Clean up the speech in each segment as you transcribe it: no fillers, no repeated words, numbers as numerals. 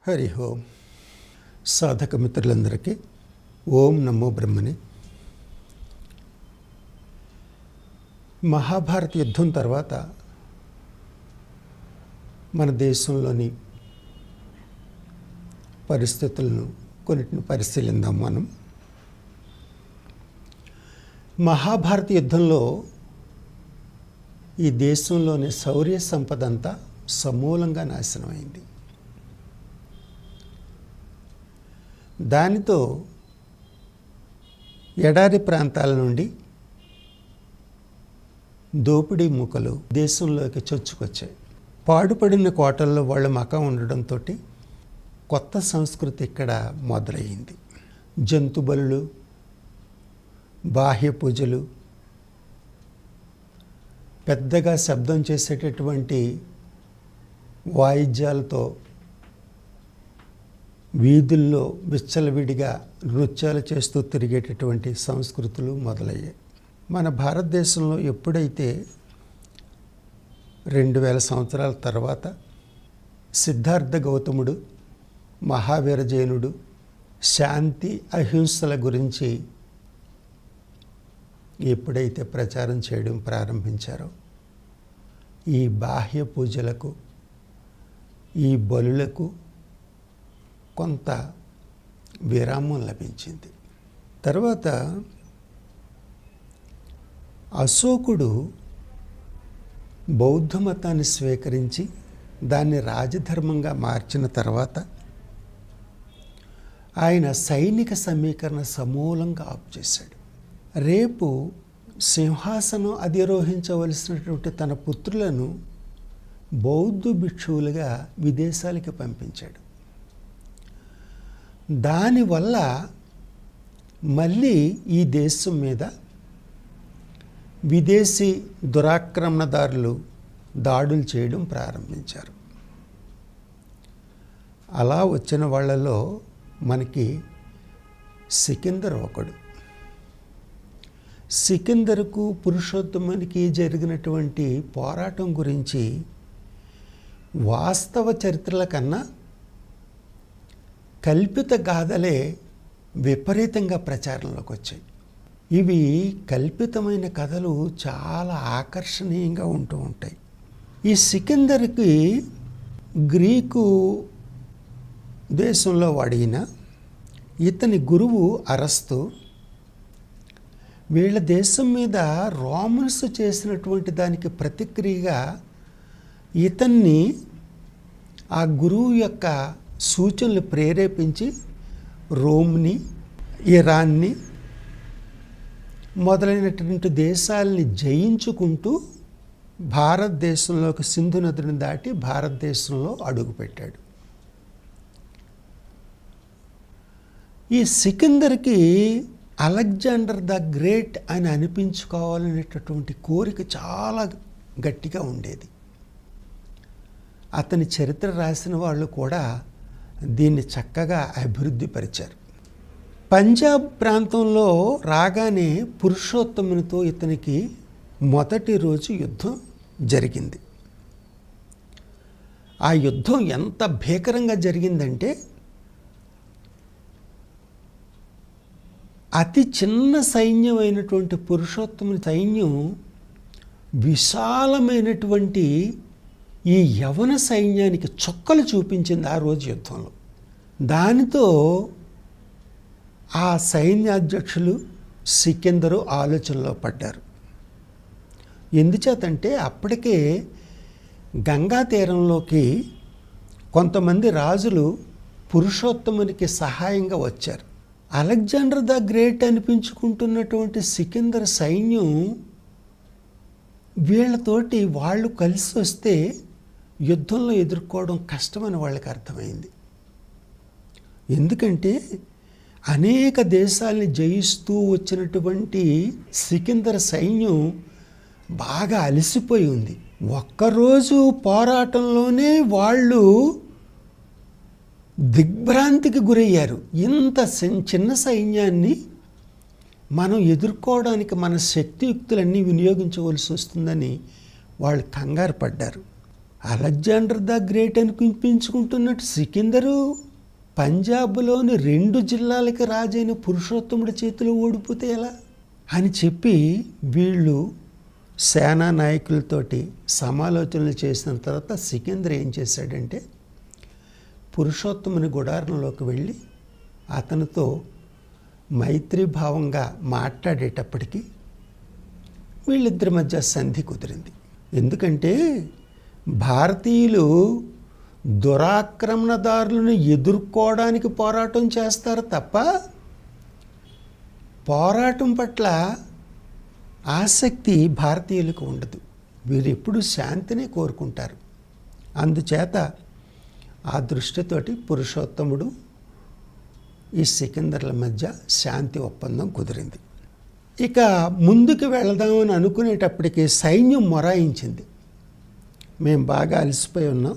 హరి ఓం. సాధక మిత్రులందరికీ ఓం నమో బ్రహ్మని. మహాభారత యుద్ధం తర్వాత మన దేశంలోని పరిస్థితులను కొన్నిటిని పరిశీలిద్దాం. మనం మహాభారత యుద్ధంలో ఈ దేశంలోని శౌర్య సంపద అంతా సమూలంగా నాశనమైంది. దానితో ఎడారి ప్రాంతాల నుండి దోపిడీ మూకలు దేశంలోకి చొచ్చుకొచ్చాయి. పాడుపడిన కోటల్లో వాళ్ళ మకం ఉండడంతో కొత్త సంస్కృతి ఇక్కడ మొదలయ్యింది. జంతు బలులు, బాహ్య పూజలు, పెద్దగా శబ్దం చేసేటటువంటి వాయిద్యాలతో వీధుల్లో విచ్చలవిడిగా నృత్యాలు చేస్తూ తిరిగేటటువంటి సంస్కృతులు మొదలయ్యాయి. మన భారతదేశంలో ఎప్పుడైతే 2000 సంవత్సరాల తర్వాత సిద్ధార్థ గౌతముడు, మహావీర జైనుడు శాంతి అహింసల గురించి ఎప్పుడైతే ప్రచారం చేయడం ప్రారంభించారో ఈ బాహ్య పూజలకు, ఈ బలులకు కొంత విరామం లభించింది. తర్వాత అశోకుడు బౌద్ధ మతాన్ని స్వీకరించి దాన్ని రాజధర్మంగా మార్చిన తర్వాత ఆయన సైనిక సమీకరణ సమూలంగా ఆపు చేశాడు. రేపు సింహాసనం అధిరోహించవలసినటువంటి తన పుత్రులను బౌద్ధ భిక్షువులుగా విదేశాలకి పంపించాడు. దానివల్ల మళ్ళీ ఈ దేశం మీద విదేశీ దురాక్రమణదారులు దాడులు చేయడం ప్రారంభించారు. అలా వచ్చిన వాళ్ళలో మనకి సికిందర్ ఒకడు. సికిందర్కు పురుషోత్తమునికి జరిగినటువంటి పోరాటం గురించి వాస్తవ చరిత్రల కన్నా కల్పిత గాథలే విపరీతంగా ప్రచారంలోకి వచ్చాయి. ఇవి కల్పితమైన కథలు చాలా ఆకర్షణీయంగా ఉంటూ ఉంటాయి. ఈ సికిందర్కి గ్రీకు దేశంలో వాడిన ఇతని గురువు అరస్తు వీళ్ళ దేశం మీద రోమన్స్ చేసినటువంటి దానికి ప్రతిక్రియగా ఇతన్ని ఆ గురువు యొక్క సూచనలు ప్రేరేపించి రోమ్ని, ఇరాన్ని మొదలైనటువంటి దేశాలని జయించుకుంటూ భారతదేశంలోకి సింధు నదిని దాటి భారతదేశంలో అడుగుపెట్టాడు. ఈ సికిందర్కి అలెగ్జాండర్ ద గ్రేట్ అని అనిపించుకోవాలనేటటువంటి కోరిక చాలా గట్టిగా ఉండేది. అతని చరిత్ర రాసిన వాళ్ళు కూడా దీన్ని చక్కగా అభివృద్ధి పరిచారు. పంజాబ్ ప్రాంతంలో రాగానే పురుషోత్తమునితో ఇతనికి మొదటి రోజు యుద్ధం జరిగింది. ఆ యుద్ధం ఎంత భీకరంగా జరిగిందంటే అతి చిన్న సైన్యం అయినటువంటి పురుషోత్తముని సైన్యం విశాలమైనటువంటి ఈ యవన సైన్యానికి చుక్కలు చూపించింది ఆ రోజు యుద్ధంలో. దానితో ఆ సైన్యాధ్యక్షులు సికిందరు ఆలోచనలో పడ్డారు. ఎందుచేతంటే అప్పటికే గంగా తీరంలోకి కొంతమంది రాజులు పురుషోత్తమునికి సహాయంగా వచ్చారు. అలెగ్జాండర్ ద గ్రేట్ అనిపించుకుంటున్నటువంటి సికిందర్ సైన్యం వీళ్ళతోటి వాళ్ళు కలిసి వస్తే యుద్ధంలో ఎదుర్కోవడం కష్టమని వాళ్ళకి అర్థమైంది. ఎందుకంటే అనేక దేశాలని జయిస్తూ వచ్చినటువంటి సికిందర్ సైన్యం బాగా అలసిపోయి ఉంది. ఒక్కరోజు పోరాటంలోనే వాళ్ళు దిగ్భ్రాంతికి గురయ్యారు. ఇంత చిన్న సైన్యాన్ని మనం ఎదుర్కోవడానికి మన శక్తియుక్తులన్నీ వినియోగించవలసి వస్తుందని వాళ్ళు కంగారు పడ్డారు. అలెగ్జాండర్ ద గ్రేట్ అనిపించుకుంటున్నట్టు సికిందరు పంజాబ్లోని 2 జిల్లాలకి రాజైన పురుషోత్తముడి చేతిలో ఓడిపోతే ఎలా అని చెప్పి వీళ్ళు సేనా నాయకులతోటి సమాలోచనలు చేసిన తర్వాత సికిందర్ ఏం చేశాడంటే పురుషోత్తముని గుడారంలోకి వెళ్ళి అతనితో మైత్రీభావంగా మాట్లాడేటప్పటికీ వీళ్ళిద్దరి మధ్య సంధి కుదిరింది. ఎందుకంటే భారతీయులు దురాక్రమణదారులను ఎదుర్కోవడానికి పోరాటం చేస్తారు తప్ప పోరాటం పట్ల ఆసక్తి భారతీయులకు ఉండదు. వీరు ఎప్పుడు శాంతిని కోరుకుంటారు. అందుచేత ఆ దృష్టితోటి పురుషోత్తముడు ఈ సికిందర్ల మధ్య శాంతి ఒప్పందం కుదిరింది. ఇక ముందుకు వెళదామని అనుకునేటప్పటికీ సైన్యం మొరాయించింది. మేము బాగా అలసిపోయి ఉన్నాం,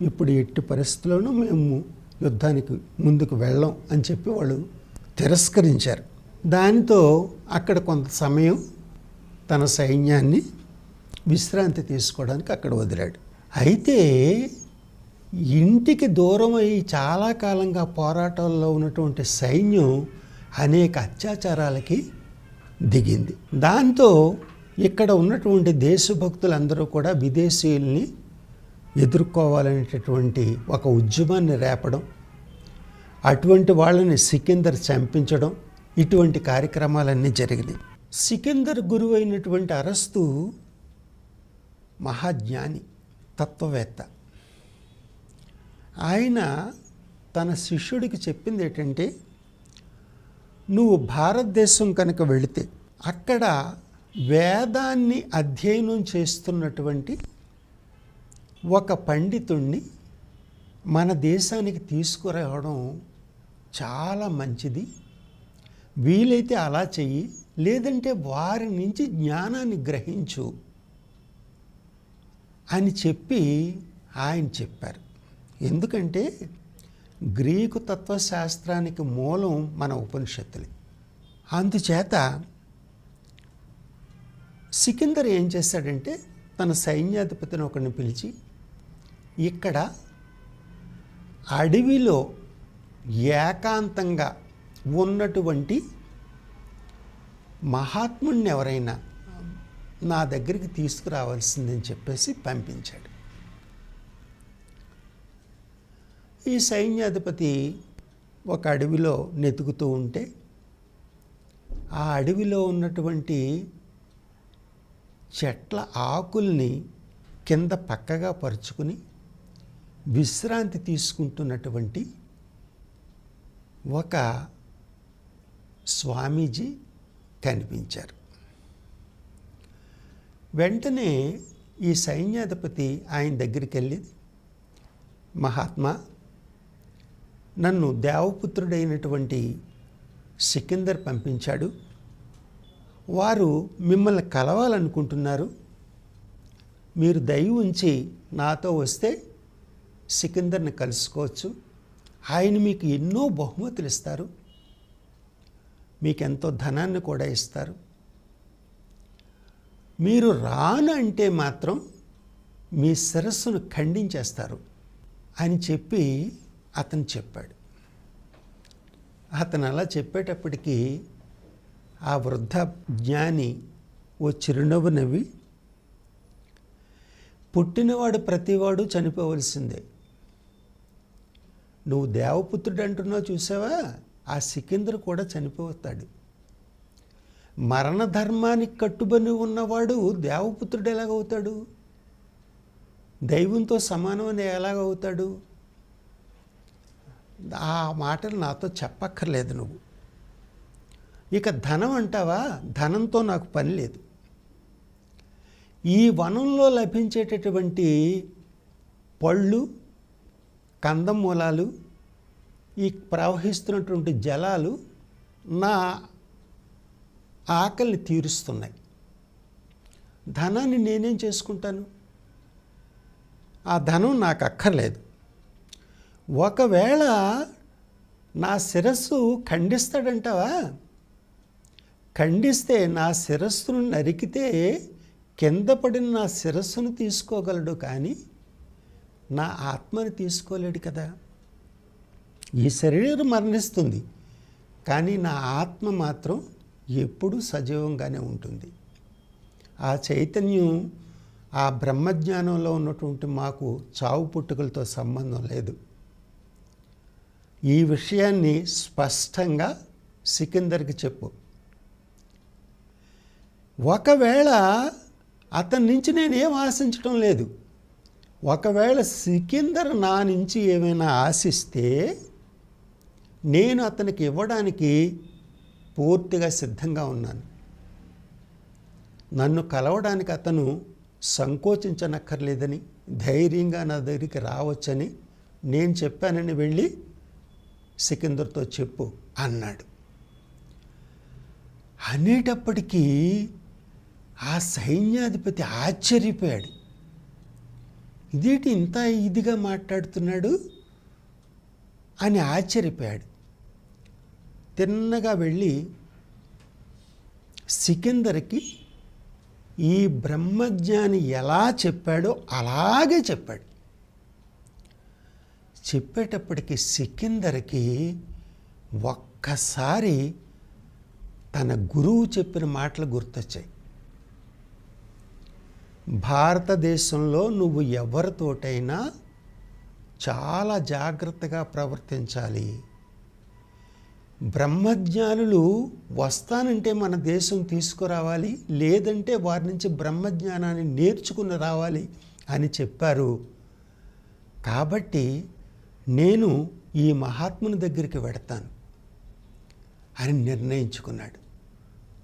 ఇప్పుడు ఎట్టి పరిస్థితుల్లోనూ మేము యుద్ధానికి ముందుకు వెళ్ళం అని చెప్పి వాళ్ళు తిరస్కరించారు. దానితో అక్కడ కొంత సమయం తన సైన్యాన్ని విశ్రాంతి తీసుకోవడానికి అక్కడ వదిలాడు. అయితే ఇంటికి దూరం అయ్యి చాలా కాలంగా పోరాటాల్లో ఉన్నటువంటి సైన్యం అనేక అత్యాచారాలకి దిగింది. దాంతో ఇక్కడ ఉన్నటువంటి దేశభక్తులందరూ కూడా విదేశీయుల్ని ఎదుర్కోవాలనేటటువంటి ఒక ఉద్యమాన్ని రేపడం, అటువంటి వాళ్ళని సికిందర్ చంపించడం, ఇటువంటి కార్యక్రమాలన్నీ జరిగినాయి. సికిందర్ గురువు అయినటువంటి అరస్తు మహాజ్ఞాని, తత్వవేత్త. ఆయన తన శిష్యుడికి చెప్పింది ఏంటంటే, నువ్వు భారతదేశం కనుక వెళితే అక్కడ వేదాన్ని అధ్యయనం చేస్తున్నటువంటి ఒక పండితుణ్ణి మన దేశానికి తీసుకురావడం చాలా మంచిది. వీలైతే అలా చెయ్యి, లేదంటే వారి నుంచి జ్ఞానాన్ని గ్రహించు అని చెప్పి ఆయన చెప్పారు. ఎందుకంటే గ్రీకు తత్వశాస్త్రానికి మూలం మన ఉపనిషత్తులే. అందుచేత సికిందర్ ఏం చేశాడంటే తన సైన్యాధిపతిని ఒకరిని పిలిచి, ఇక్కడ అడవిలో ఏకాంతంగా ఉన్నటువంటి మహాత్ముడిని ఎవరైనా నా దగ్గరికి తీసుకురావాల్సిందని చెప్పేసి పంపించాడు. ఈ సైన్యాధిపతి ఒక అడవిలో నెతుకుతూ ఉంటే ఆ అడవిలో ఉన్నటువంటి చెట్ల ఆకుల్ని కింద పక్కగా పరుచుకుని విశ్రాంతి తీసుకుంటున్నటువంటి ఒక స్వామీజీ కనిపించారు. వెంటనే ఈ సైన్యాధిపతి ఆయన దగ్గరికి వెళ్ళి, మహాత్మా, నన్ను దేవపుత్రుడైనటువంటి సికిందర్ పంపించాడు. వారు మిమ్మల్ని కలవాలనుకుంటున్నారు. మీరు దయ ఉంచి నాతో వస్తే సికిందర్ని కలుసుకోవచ్చు. ఆయన మీకు ఎన్నో బహుమతులు ఇస్తారు, మీకు ఎంతో ధనాన్ని కూడా ఇస్తారు. మీరు రాను అంటే మాత్రం మీ శిరస్సును ఖండించేస్తారు అని చెప్పి అతను చెప్పాడు. అతను అలా చెప్పేటప్పటికీ ఆ వృద్ధ జ్ఞాని ఓ చిరునవ్వు నవ్వి, పుట్టినవాడు ప్రతివాడు చనిపోవలసిందే. నువ్వు దేవపుత్రుడు అంటున్నావు చూసావా, ఆ సికిందర్ కూడా చనిపోతాడు. మరణ ధర్మానికి కట్టుబడి ఉన్నవాడు దేవపుత్రుడు ఎలాగవుతాడు? దైవంతో సమానమని ఎలాగవుతాడు? ఆ మాటలు నాతో చెప్పక్కర్లేదు నువ్వు. ఇక ధనం అంటావా, ధనంతో నాకు పని లేదు. ఈ వనంలో లభించేటటువంటి పళ్ళు, కందమూలాలు, ఈ ప్రవహిస్తున్నటువంటి జలాలు నా ఆకలిని తీరుస్తున్నాయి. ధనాన్ని నేనేం చేసుకుంటాను? ఆ ధనం నాకు అక్కర్లేదు. ఒకవేళ నా శిరస్సు ఖండిస్తాడంటావా? ఖండిస్తే నా శిరస్సును నరికితే కింద పడిన నా శిరస్సును తీసుకోగలడు, కానీ నా ఆత్మని తీసుకోలేడు కదా. ఈ శరీరం మరణిస్తుంది, కానీ నా ఆత్మ మాత్రం ఎప్పుడూ సజీవంగానే ఉంటుంది. ఆ చైతన్యం, ఆ బ్రహ్మజ్ఞానంలో ఉన్నటువంటి మాకు చావు పుట్టుకలతో సంబంధం లేదు. ఈ విషయాన్ని స్పష్టంగా సికిందర్కి చెప్పు. ఒకవేళ అతని నుంచి నేనేం ఆశించటం లేదు. ఒకవేళ సికిందర్ నా నుంచి ఏమైనా ఆశిస్తే నేను అతనికి ఇవ్వడానికి పూర్తిగా సిద్ధంగా ఉన్నాను. నన్ను కలవడానికి అతను సంకోచించనక్కర్లేదని, ధైర్యంగా నా దగ్గరికి రావచ్చని నేను చెప్పానని వెళ్ళి సికిందర్తో చెప్పు అన్నాడు. అనేటప్పటికీ ఆ సైన్యాధిపతి ఆశ్చర్యపోయాడు. ఇదేంటి ఇంత ఇదిగా మాట్లాడుతున్నాడు అని ఆశ్చర్యపోయాడు. తిన్నగా వెళ్ళి సికిందర్కి ఈ బ్రహ్మజ్ఞాని ఎలా చెప్పాడో అలాగే చెప్పాడు. చెప్పేటప్పటికి సికిందర్కి ఒక్కసారి తన గురువు చెప్పిన మాటలు గుర్తొచ్చాయి. భారతదేశంలో నువ్వు ఎవరితోటైనా చాలా జాగ్రత్తగా ప్రవర్తించాలి. బ్రహ్మజ్ఞానులు వస్తానంటే మన దేశం తీసుకురావాలి, లేదంటే వారి నుంచి బ్రహ్మజ్ఞానాన్ని నేర్చుకుని రావాలి అని చెప్పారు. కాబట్టి నేను ఈ మహాత్ముని దగ్గరికి వెడతాను అని నిర్ణయించుకున్నాడు.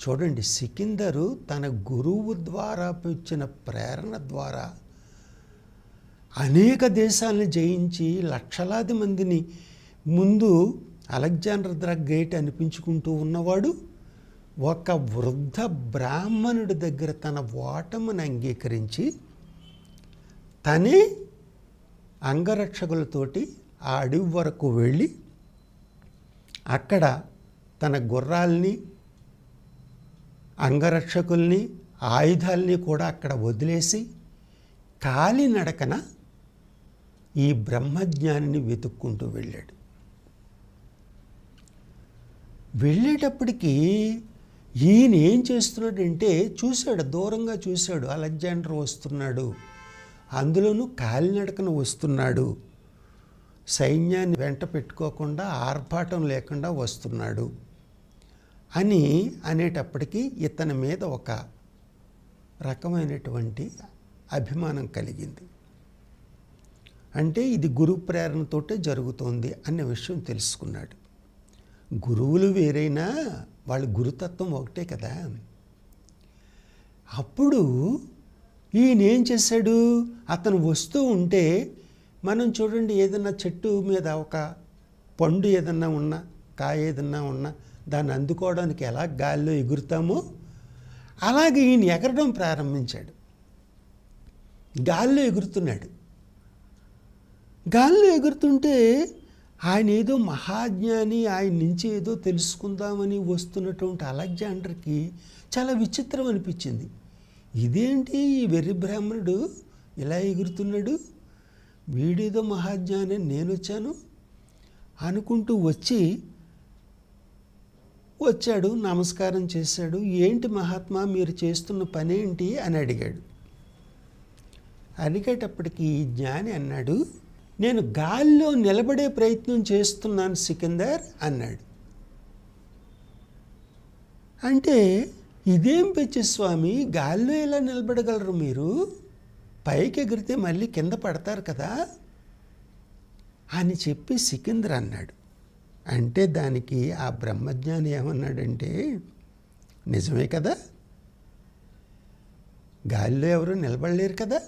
చూడండి, సికిందరు తన గురువు ద్వారా ఇచ్చిన ప్రేరణ ద్వారా అనేక దేశాలను జయించి లక్షలాది మందిని ముందు అలెగ్జాండర్ ద గ్రేట్ అనిపించుకుంటూ ఉన్నవాడు ఒక వృద్ధ బ్రాహ్మణుడి దగ్గర తన ఓటమిని అంగీకరించి తనే అంగరక్షకులతోటి ఆ అడవి వరకు వెళ్ళి అక్కడ తన గుర్రాల్ని, అంగరక్షకుల్ని, ఆయుధాల్ని కూడా అక్కడ వదిలేసి కాలినడకన ఈ బ్రహ్మజ్ఞానిని వెతుక్కుంటూ వెళ్ళాడు. వెళ్ళేటప్పటికీ ఈయన ఏం చేస్తున్నాడంటే చూశాడు, దూరంగా చూశాడు, అలెగ్జాండర్ వస్తున్నాడు, అందులోనూ కాలినడకన వస్తున్నాడు, సైన్యాన్ని వెంట పెట్టుకోకుండా ఆర్భాటం లేకుండా వస్తున్నాడు అని అనేటప్పటికీ ఇతని మీద ఒక రకమైనటువంటి అభిమానం కలిగింది. అంటే ఇది గురు ప్రేరణతోటే జరుగుతోంది అనే విషయం తెలుసుకున్నాడు. గురువులు వేరైనా వాళ్ళ గురుతత్వం ఒకటే కదా. అప్పుడు ఈయన ఏం చేశాడు, అతను వస్తూ ఉంటే మనం చూడండి, ఏదన్నా చెట్టు మీద ఒక పండు ఏదన్నా ఉన్నా, కాయ ఏదన్నా ఉన్నా దాన్ని అందుకోవడానికి ఎలా గాల్లో ఎగురుతామో అలాగే ఈయన ఎగరడం ప్రారంభించాడు. గాల్లో ఎగురుతున్నాడు. గాల్లో ఎగురుతుంటే ఆయన ఏదో మహాజ్ఞాని, ఆయన నుంచి ఏదో తెలుసుకుందామని వస్తున్నటువంటి అలెగ్జాండర్కి చాలా విచిత్రం అనిపించింది. ఇదేంటి ఈ వెర్రి బ్రాహ్మణుడు ఇలా ఎగురుతున్నాడు, వీడేదో మహాజ్ఞాని, నేను వచ్చాను అనుకుంటూ వచ్చాడు, నమస్కారం చేశాడు. ఏంటి మహాత్మా మీరు చేస్తున్న పని ఏంటి అని అడిగాడు. అడిగేటప్పటికి ఈ జ్ఞాని అన్నాడు, నేను గాల్లో నిలబడే ప్రయత్నం చేస్తున్నాను సికిందర్ అన్నాడు. అంటే ఇదేం పిచ్చి స్వామి, గాల్లో ఎలా నిలబడగలరు మీరు, పైకి ఎగిరితే మళ్ళీ కింద పడతారు కదా అని చెప్పి సికిందర్ అన్నాడు. అంటే దానికి ఆ బ్రహ్మజ్ఞాని ఏమన్నాడంటే, నిజమే కదా, గాలిలో ఎవరు నిలబడలేరు కదా,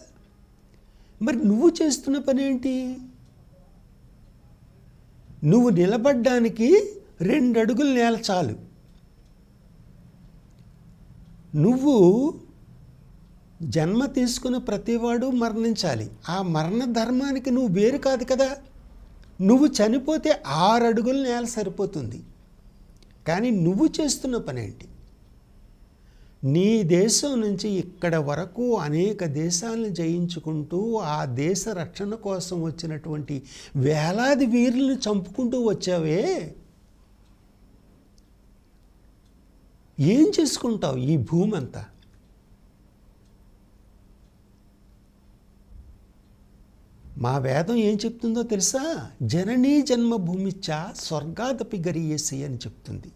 మరి నువ్వు చేస్తున్న పని ఏంటి, నువ్వు నిలబడ్డానికి 2 అడుగుల నేల చాలు, నువ్వు జన్మ తీసుకున్న ప్రతివాడు మరణించాలి, ఆ మరణ ధర్మానికి నువ్వు వేరు కాదు కదా, నువ్వు చనిపోతే 6 అడుగుల నేల సరిపోతుంది, కానీ నువ్వు చేస్తున్న పని ఏంటి, నీ దేశం నుంచి ఇక్కడ వరకు అనేక దేశాలను జయించుకుంటూ ఆ దేశ రక్షణ కోసం వచ్చినటువంటి వేలాది వీరులను చంపుకుంటూ వచ్చావే, ఏం చేసుకుంటావు ఈ భూమి అంతా? మా వేదం ఏం చెప్తుందో తెలుసా? జననీ జన్మభూమిచ్చ స్వర్గాదపి గరీయసి అని చెప్తుంది.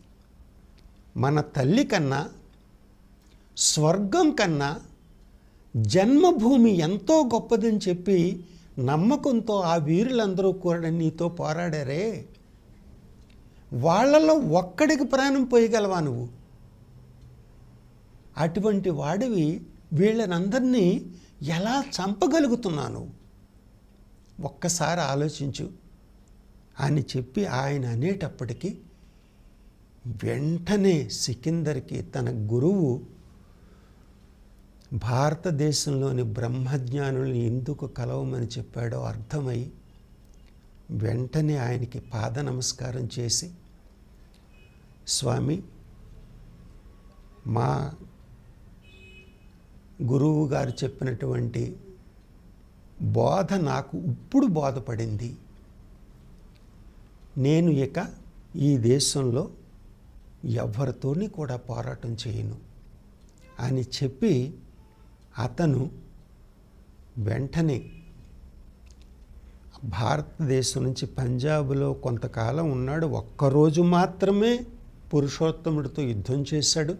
మన తల్లి కన్నా, స్వర్గం కన్నా జన్మభూమి ఎంతో గొప్పదని చెప్పి నమ్మకంతో ఆ వీరులందరూ కూడా నీతో పోరాడారే. వాళ్ళలో ఒక్కడికి ప్రాణం పోయగలవా నువ్వు? అటువంటి వాడివి వీళ్ళనందరినీ ఎలా చంపగలుగుతున్నాను? ఒక్కసారి ఆలోచించు అని చెప్పి ఆయన అనేటప్పటికీ వెంటనే సికిందర్కి తన గురువు భారతదేశంలోని బ్రహ్మజ్ఞానుల్ని ఎందుకు కలవమని చెప్పాడో అర్థమై వెంటనే ఆయనకి పాద నమస్కారం చేసి, స్వామి, మా గురువు గారు చెప్పినటువంటి బోధ నాకు ఇప్పుడు బోధపడింది. నేను ఇక ఈ దేశంలో ఎవరితోని కూడా పోరాటం చేయను అని చెప్పి అతను వెంటనే భారతదేశం నుంచి పంజాబ్లో కొంతకాలం ఉన్నాడు. ఒక్కరోజు మాత్రమే పురుషోత్తముడితో యుద్ధం చేశాడు.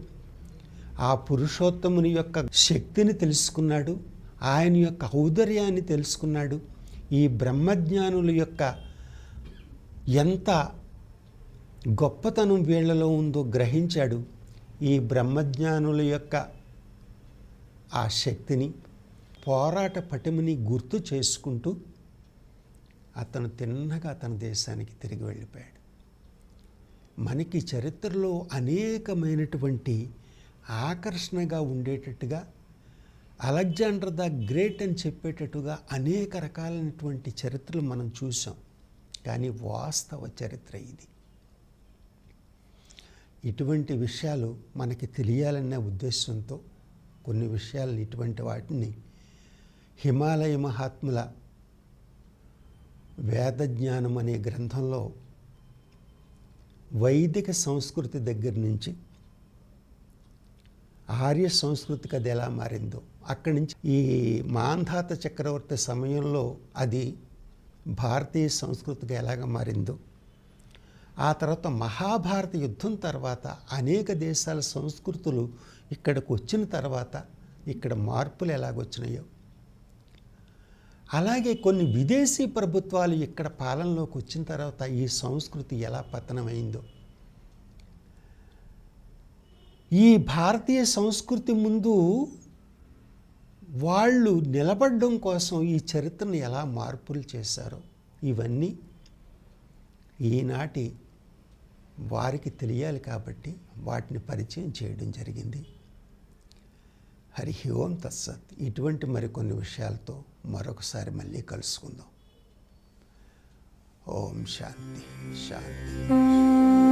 ఆ పురుషోత్తముని యొక్క శక్తిని తెలుసుకున్నాడు, ఆయన యొక్క ఔదర్యాన్ని తెలుసుకున్నాడు. ఈ బ్రహ్మజ్ఞానుల యొక్క ఎంత గొప్పతనం వీళ్లలో ఉందో గ్రహించాడు. ఈ బ్రహ్మజ్ఞానుల యొక్క ఆ శక్తిని, పోరాట పటిమని గుర్తు చేసుకుంటూ అతను తిన్నగా తన దేశానికి తిరిగి వెళ్ళిపోయాడు. మనకి చరిత్రలో అనేకమైనటువంటి ఆకర్షణగా ఉండేటట్టుగా, అలెగ్జాండర్ ద గ్రేట్ అని చెప్పేటట్టుగా అనేక రకాలైనటువంటి చరిత్రలు మనం చూసాం. కానీ వాస్తవ చరిత్ర ఇది. ఇటువంటి విషయాలు మనకి తెలియాలనే ఉద్దేశంతో కొన్ని విషయాలను, ఇటువంటి వాటిని హిమాలయ మహాత్ముల వేదజ్ఞానం అనే గ్రంథంలో వైదిక సంస్కృతి దగ్గర నుంచి ఆర్య సంస్కృతికి అది ఎలా మారిందో, అక్కడి నుంచి ఈ మాంధాత చక్రవర్తి సమయంలో అది భారతీయ సంస్కృతిగా ఎలాగ మారిందో, ఆ తర్వాత మహాభారత యుద్ధం తర్వాత అనేక దేశాల సంస్కృతులు ఇక్కడికి వచ్చిన తర్వాత ఇక్కడ మార్పులు ఎలాగొచ్చినాయో, అలాగే కొన్ని విదేశీ ప్రభుత్వాలు ఇక్కడ పాలనలోకి వచ్చిన తర్వాత ఈ సంస్కృతి ఎలా పతనమైందో, ఈ భారతీయ సంస్కృతి ముందు వాళ్ళు నిలబడడం కోసం ఈ చరిత్రను ఎలా మార్పులు చేశారో, ఇవన్నీ ఈనాటి వారికి తెలియాలి కాబట్టి వాటిని పరిచయం చేయడం జరిగింది. హరి ఓం తత్సత్. ఇటువంటి మరికొన్ని విషయాలతో మరొకసారి మళ్ళీ కలుసుకుందాం. ఓం శాంతి శాంతి.